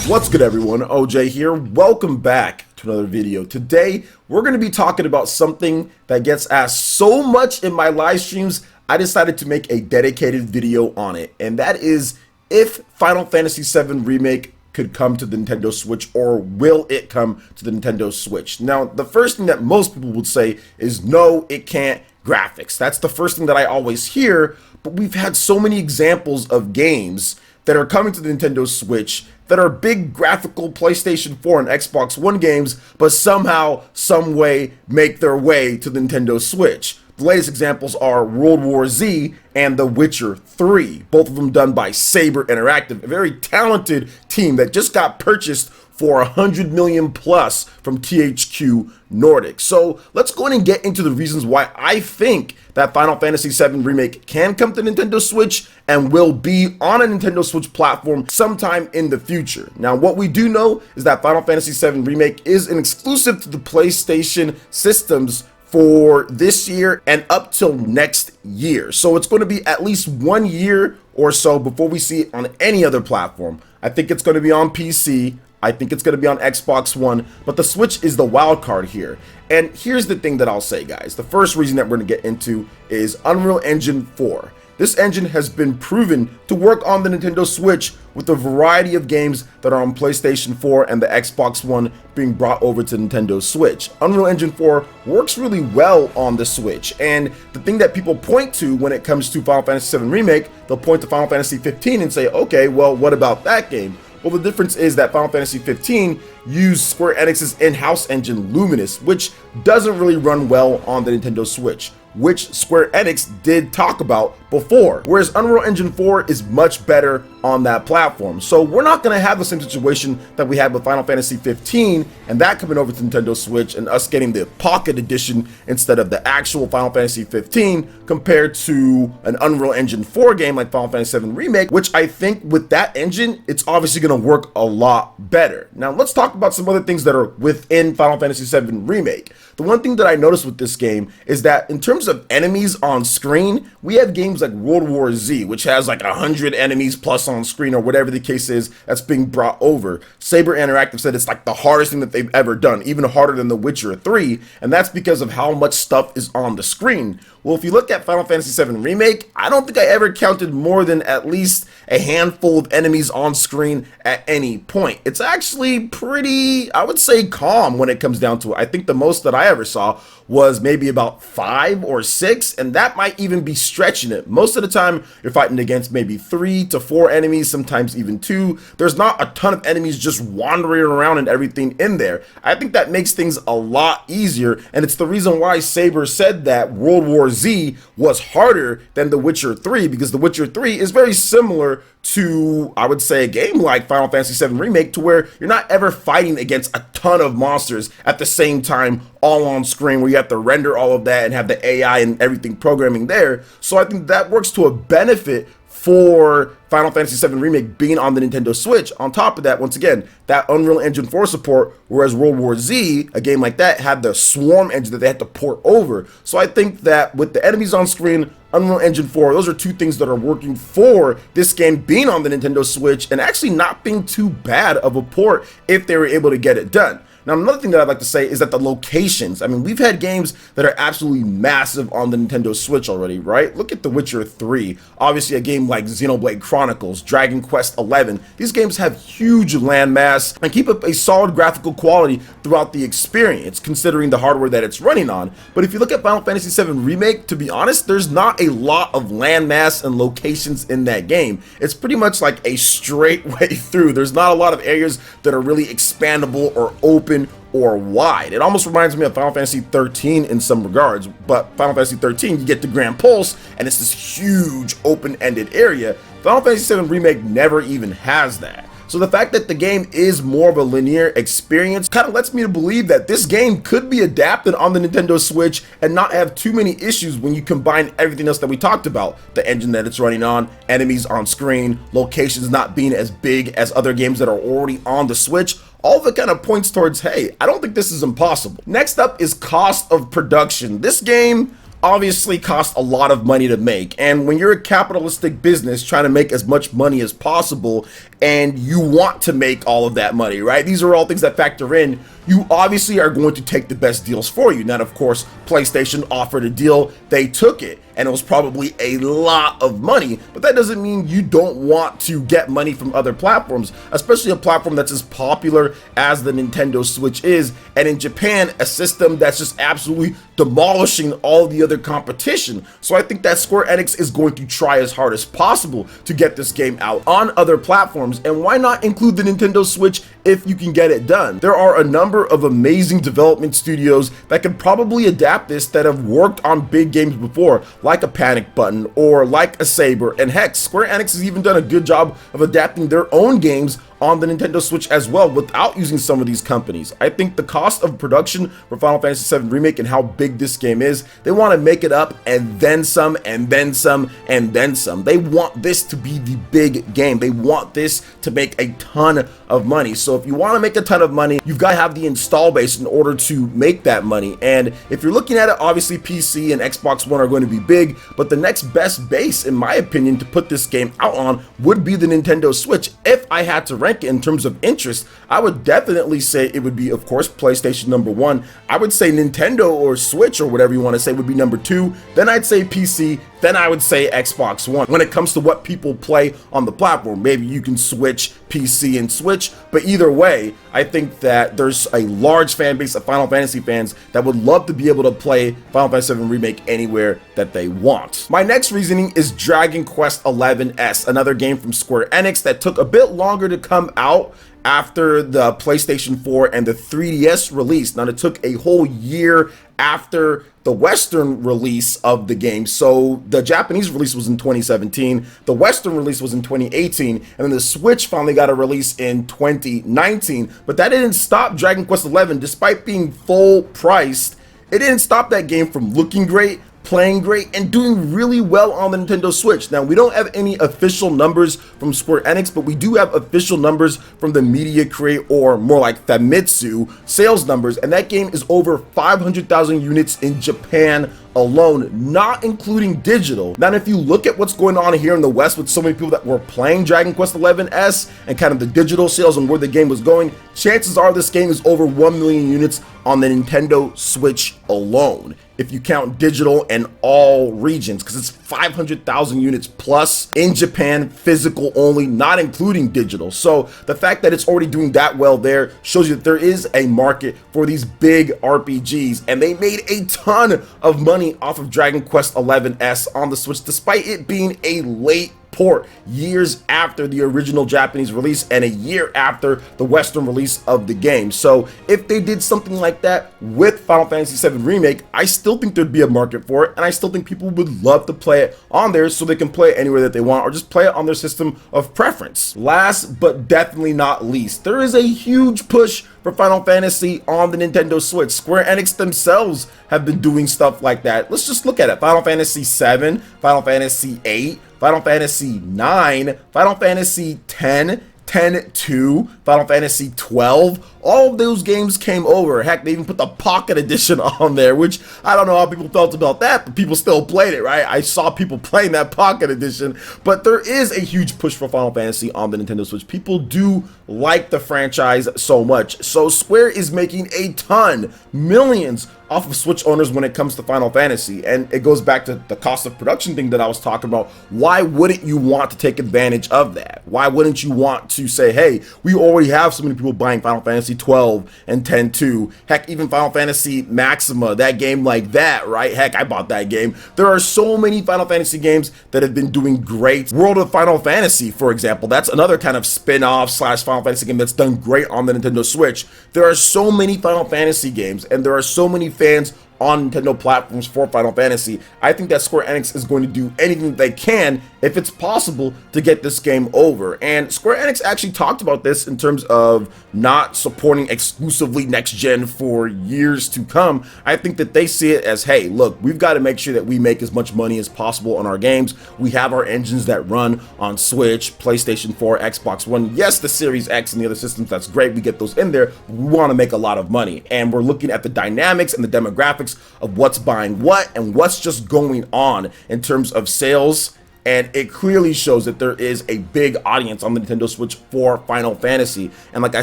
What's good, everyone? OJ here. Welcome back to another video. Today we're going to be talking about something that gets asked so much in my live streams, I decided to make a dedicated video on it, and that is if Final Fantasy VII Remake could come to the Nintendo Switch, or will it come to the Nintendo Switch? Now, the first thing that most people would say is no, it can't. Graphics. That's the first thing that I always hear, but we've had so many examples of games that are coming to the Nintendo Switch that are big graphical PlayStation 4 and Xbox One games, but somehow, some way, make their way to the Nintendo Switch. The latest examples are World War Z and The Witcher 3, both of them done by Saber Interactive, a very talented team that just got purchased for $100 million plus from THQ Nordic. So let's go ahead and get into the reasons why I think that Final Fantasy VII Remake can come to Nintendo Switch and will be on a Nintendo Switch platform sometime in the future. Now, what we do know is that Final Fantasy VII Remake is an exclusive to the PlayStation systems for this year and up till next year. So it's going to be at least 1 year or so before we see it on any other platform. I think it's going to be on PC. I think it's going to be on Xbox One, but the Switch is the wild card here. And here's the thing that I'll say, guys. The first reason that we're going to get into is Unreal Engine 4. This engine has been proven to work on the Nintendo Switch with a variety of games that are on PlayStation 4 and the Xbox One being brought over to Nintendo Switch. Unreal Engine 4 works really well on the Switch, and the thing that people point to when it comes to Final Fantasy VII Remake, they'll point to Final Fantasy 15 and say, okay, well, what about that game? Well, the difference is that Final Fantasy 15 used Square Enix's in-house engine Luminous, which doesn't really run well on the Nintendo Switch, which Square Enix did talk about before, whereas Unreal Engine 4 is much better on that platform. So we're not going to have the same situation that we had with Final Fantasy 15 and that coming over to Nintendo Switch and us getting the Pocket Edition instead of the actual Final Fantasy 15 compared to an Unreal Engine 4 game like Final Fantasy VII Remake, which I think with that engine, it's obviously going to work a lot better. Now let's talk about some other things that are within Final Fantasy VII Remake. The one thing that I noticed with this game is that in terms of enemies on screen, we have games like World War Z, which has like 100 enemies plus on screen or whatever the case is that's being brought over. Saber Interactive said it's like the hardest thing that they've ever done, even harder than The Witcher 3, and that's because of how much stuff is on the screen. Well, if you look at Final Fantasy VII Remake, I don't think I ever counted more than at least a handful of enemies on screen at any point. It's actually pretty, I would say, calm when it comes down to it. I think the most that I ever saw was maybe about 5 or 6, and that might even be stretching it. Most of the time, you're fighting against maybe 3 to 4 enemies, sometimes even 2. There's not a ton of enemies just wandering around and everything in there. I think that makes things a lot easier, and it's the reason why Saber said that World War Z was harder than The Witcher 3, because The Witcher 3 is very similar to, I would say, a game like Final Fantasy VII Remake, to where you're not ever fighting against a ton of monsters at the same time all on screen, where you have to render all of that and have the AI and everything programming there. So I think that works to a benefit for Final Fantasy VII Remake being on the Nintendo Switch. On top of that, once again, that Unreal Engine 4 support, whereas World War Z, a game like that, had the Swarm engine that they had to port over. So I think that with the enemies on screen, Unreal Engine 4, those are two things that are working for this game being on the Nintendo Switch and actually not being too bad of a port if they were able to get it done. Now, another thing that I'd like to say is that the locations, I mean, we've had games that are absolutely massive on the Nintendo Switch already, right? Look at The Witcher 3, obviously a game like Xenoblade Chronicles, Dragon Quest XI. These games have huge landmass and keep up a solid graphical quality throughout the experience, considering the hardware that it's running on. But if you look at Final Fantasy VII Remake, to be honest, there's not a lot of landmass and locations in that game. It's pretty much like a straight way through. There's not a lot of areas that are really expandable or open or wide. It almost reminds me of Final Fantasy 13 in some regards, but Final Fantasy 13, you get the Grand Pulse, and it's this huge open-ended area. Final Fantasy VII Remake never even has that. So the fact that the game is more of a linear experience kind of lets me to believe that this game could be adapted on the Nintendo Switch and not have too many issues when you combine everything else that we talked about. The engine that it's running on, enemies on screen, locations not being as big as other games that are already on the Switch. All of it kind of points towards, hey, I don't think this is impossible. Next up is cost of production. This game obviously cost a lot of money to make. And when you're a capitalistic business trying to make as much money as possible, and you want to make all of that money, right? These are all things that factor in. You obviously are going to take the best deals for you. Now, of course, PlayStation offered a deal, they took it, and it was probably a lot of money, but that doesn't mean you don't want to get money from other platforms, especially a platform that's as popular as the Nintendo Switch is, and in Japan, a system that's just absolutely demolishing all the other competition. So I think that Square Enix is going to try as hard as possible to get this game out on other platforms, and why not include the Nintendo Switch if you can get it done? There are a number of amazing development studios that can probably adapt this that have worked on big games before, like a Panic Button or like a Saber, and heck, Square Enix has even done a good job of adapting their own games on the Nintendo Switch as well without using some of these companies. I think the cost of production for Final Fantasy VII Remake and how big this game is, they want to make it up and then some and then some and then some. They want this to be the big game. They want this to make a ton of money. So if you want to make a ton of money, you've got to have the install base in order to make that money. And if you're looking at it, obviously PC and Xbox One are going to be big, but the next best base, in my opinion, to put this game out on would be the Nintendo Switch. If I had to rank it in terms of interest, I would definitely say it would be, of course, PlayStation number 1. I would say Nintendo or Switch or whatever you want to say would be number 2. Then I'd say PC. Then I would say Xbox One. When it comes to what people play on the platform, maybe you can switch PC and Switch, but either way, I think that there's a large fan base of Final Fantasy fans that would love to be able to play Final Fantasy VII Remake anywhere that they want. My next reasoning is Dragon Quest XI-S, another game from Square Enix that took a bit longer to come out after the PlayStation 4 and the 3DS release. Now, it took a whole year after the Western release of the game. So the Japanese release was in 2017, the Western release was in 2018, and then the Switch finally got a release in 2019. But that didn't stop Dragon Quest XI, despite being full priced. It didn't stop that game from looking great, playing great, and doing really well on the Nintendo Switch. Now, we don't have any official numbers from Square Enix, but we do have official numbers from the Media Create, or more like Famitsu, sales numbers, and that game is over 500,000 units in Japan alone, not including digital. Now, if you look at what's going on here in the West with so many people that were playing Dragon Quest XI-S and kind of the digital sales and where the game was going, chances are this game is over 1 million units on the Nintendo Switch alone, if you count digital and all regions, because it's 500,000 units plus in Japan, physical only, not including digital. So the fact that it's already doing that well there shows you that there is a market for these big RPGs, and they made a ton of money off of Dragon Quest XI-S on the Switch, despite it being a late port, years after the original Japanese release and a year after the Western release of the game. So if they did something like that with Final Fantasy VII Remake, I still think there'd be a market for it, and I still think people would love to play it on there so they can play it anywhere that they want, or just play it on their system of preference. Last but definitely not least, there is a huge push for Final Fantasy on the Nintendo Switch. Square Enix themselves have been doing stuff like that. Let's just look at it. Final Fantasy VII, Final Fantasy VIII, Final Fantasy IX, Final Fantasy X, 10-2, Final Fantasy 12, all of those games came over. Heck, they even put the Pocket Edition on there, which I don't know how people felt about that, but people still played it, right? I saw people playing that Pocket Edition, but there is a huge push for Final Fantasy on the Nintendo Switch. People do like the franchise so much, so Square is making a ton, millions off of Switch owners when it comes to Final Fantasy. And it goes back to the cost of production thing that I was talking about. Why wouldn't you want to take advantage of that? Why wouldn't you want to say, hey, we already have so many people buying Final Fantasy 12 and 10-2, heck, even Final Fantasy Maxima, that game like that, right? Heck, I bought that game. There are so many Final Fantasy games that have been doing great. World of Final Fantasy, for example, that's another kind of spin-off slash Final Fantasy game that's done great on the Nintendo Switch. There are so many Final Fantasy games, and there are so many fans on Nintendo platforms for Final Fantasy. I think that Square Enix is going to do anything they can if it's possible to get this game over. And Square Enix actually talked about this in terms of not supporting exclusively next gen for years to come. I think that they see it as, hey, look, we've got to make sure that we make as much money as possible on our games. We have our engines that run on Switch, PlayStation 4, Xbox One. Yes, the Series X and the other systems, that's great. We get those in there. We want to make a lot of money. And we're looking at the dynamics and the demographics of what's buying what and what's just going on in terms of sales. And it clearly shows that there is a big audience on the Nintendo Switch for Final Fantasy. And like I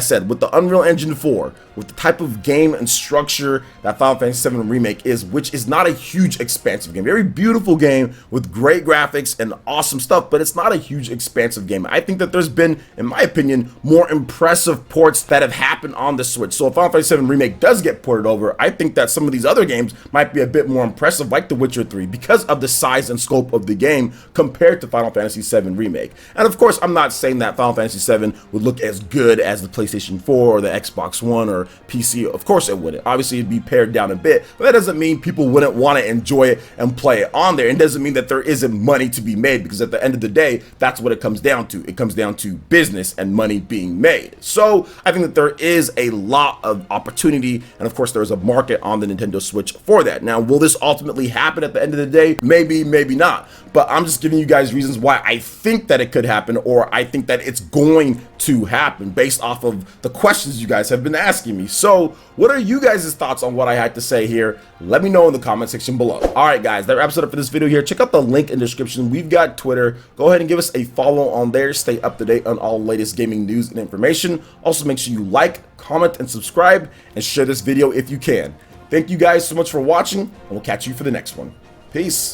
said, with the Unreal Engine 4, with the type of game and structure that Final Fantasy VII Remake is, which is not a huge expansive game, very beautiful game with great graphics and awesome stuff, but it's not a huge expansive game. I think that there's been, in my opinion, more impressive ports that have happened on the Switch. So if Final Fantasy VII Remake does get ported over, I think that some of these other games might be a bit more impressive, like The Witcher 3, because of the size and scope of the game compared to Final Fantasy VII Remake. And of course, I'm not saying that Final Fantasy VII would look as good as the PlayStation 4 or the Xbox One or PC. Of course it wouldn't. Obviously, it'd be pared down a bit, but that doesn't mean people wouldn't want to enjoy it and play it on there. It doesn't mean that there isn't money to be made, because at the end of the day, that's what it comes down to. It comes down to business and money being made. So I think that there is a lot of opportunity, and of course, there's a market on the Nintendo Switch for that. Now, will this ultimately happen at the end of the day? Maybe, maybe not. But I'm just giving you guys reasons why I think that it could happen, or I think that it's going to happen based off of the questions you guys have been asking me. So what are you guys' thoughts on what I had to say here? Let me know in the comment section below. All right, guys, that wraps it up for this video here. Check out the link in the description. We've got Twitter. Go ahead and give us a follow on there. Stay up to date on all the latest gaming news and information. Also, make sure you like, comment, and subscribe, and share this video if you can. Thank you guys so much for watching, and we'll catch you for the next one. Peace.